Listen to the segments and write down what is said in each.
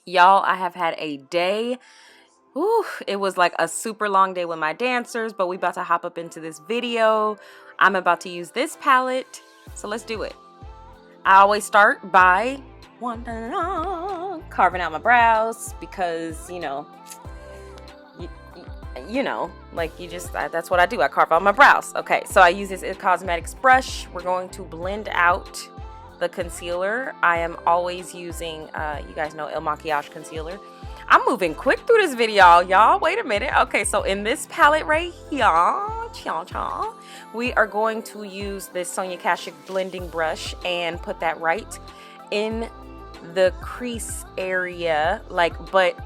Y'all, I have had a day. Ooh, it was like a super long day with my dancers, but we about to hop up into this video. I'm about to use this palette, so let's do it. I always start by carving out my brows because, that's what I do. I carve out my brows. Okay, so I use this cosmetics brush. We're going to blend out the concealer. I am always using, you guys know, El Maquillage concealer. I'm moving quick through this video, y'all. Wait a minute. Okay, so in this palette right here, we are going to use this Sonia Kashuk blending brush and put that right in the crease area,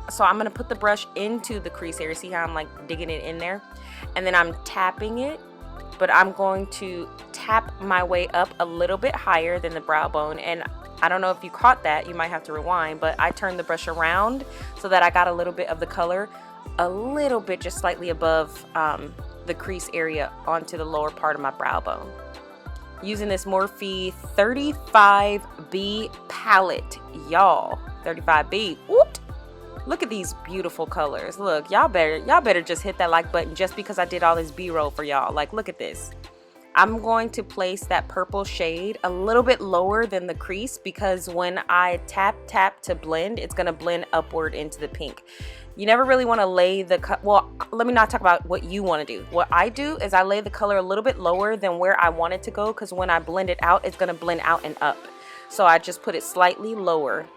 so I'm gonna put the brush into the crease area. See how I'm like digging it in there, and then I'm tapping it, but I'm going to tap my way up a little bit higher than the brow bone. And I don't know if you caught that, you might have to rewind, but I turned the brush around so that I got a little bit of the color, a little bit just slightly above the crease area onto the lower part of my brow bone. Using this Morphe 35b palette, y'all. 35b. Whoop. Look at these beautiful colors. Look, y'all better just hit that like button just because I did all this B-roll for y'all. Like, look at this. I'm going to place that purple shade a little bit lower than the crease because when I tap to blend, it's going to blend upward into the pink. You never really want to lay the well, let me not talk about what you want to do. What I do is I lay the color a little bit lower than where I want it to go, because when I blend it out, it's going to blend out and up. So I just put it slightly lower.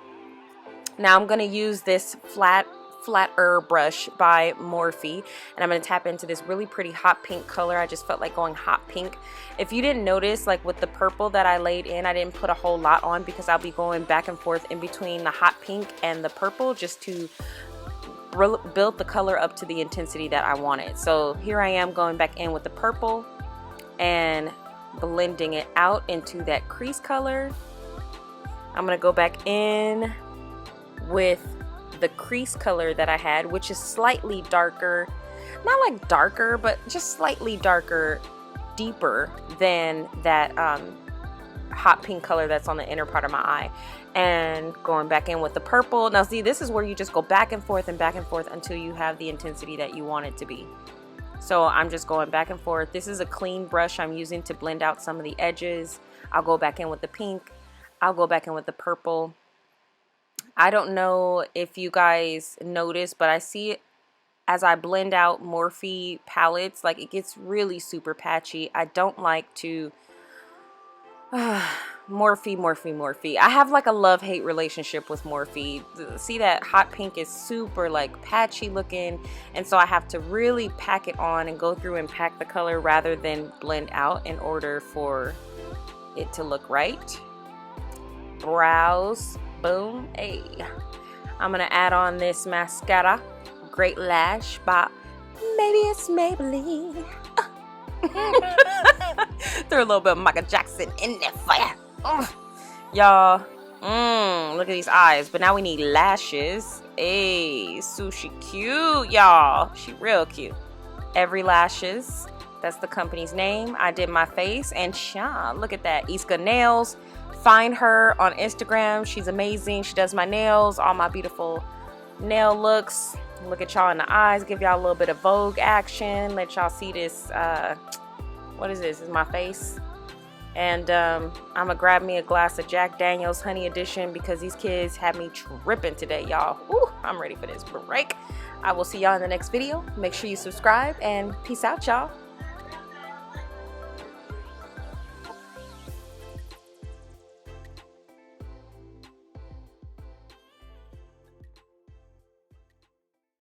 Now I'm going to use this flatter brush by Morphe, and I'm going to tap into this really pretty hot pink color. I just felt like going hot pink. If you didn't notice, like with the purple that I laid in, I didn't put a whole lot on because I'll be going back and forth in between the hot pink and the purple just to build the color up to the intensity that I wanted. So here I am going back in with the purple and blending it out into that crease color. I'm going to go back in with the crease color that I had, which is slightly darker, not like darker, but just slightly darker, deeper than that hot pink color that's on the inner part of my eye. And going back in with the purple. Now see, this is where you just go back and forth until you have the intensity that you want it to be. So I'm just going back and forth. This is a clean brush I'm using to blend out some of the edges. I'll go back in with the pink. I'll go back in with the purple. I don't know if you guys notice, but I see it as I blend out Morphe palettes, like it gets really super patchy. I don't like to Morphe. I have like a love-hate relationship with Morphe. See, that hot pink is super like patchy looking, and so I have to really pack it on and go through and pack the color rather than blend out in order for it to look right. Brows, boom. Hey, I'm gonna add on this mascara, Great Lash by Maybe It's Maybelline. Throw a little bit of Michael Jackson in there for ya. Y'all, look at these eyes. But now we need lashes. Hey, Sushi cute, y'all. She real cute. Every Lashes, that's the company's name. I did my face, and Sean, look at that. Iska Nails. Find her on Instagram. She's amazing. She does my nails, all my beautiful nail looks. Look at y'all in the eyes. Give y'all a little bit of Vogue action. Let y'all see this. What is this? This is my face. And I'm gonna grab me a glass of Jack Daniel's Honey Edition because these kids have me tripping today, y'all. Ooh, I'm ready for this break. I will see y'all in the next video. Make sure you subscribe, and peace out, y'all.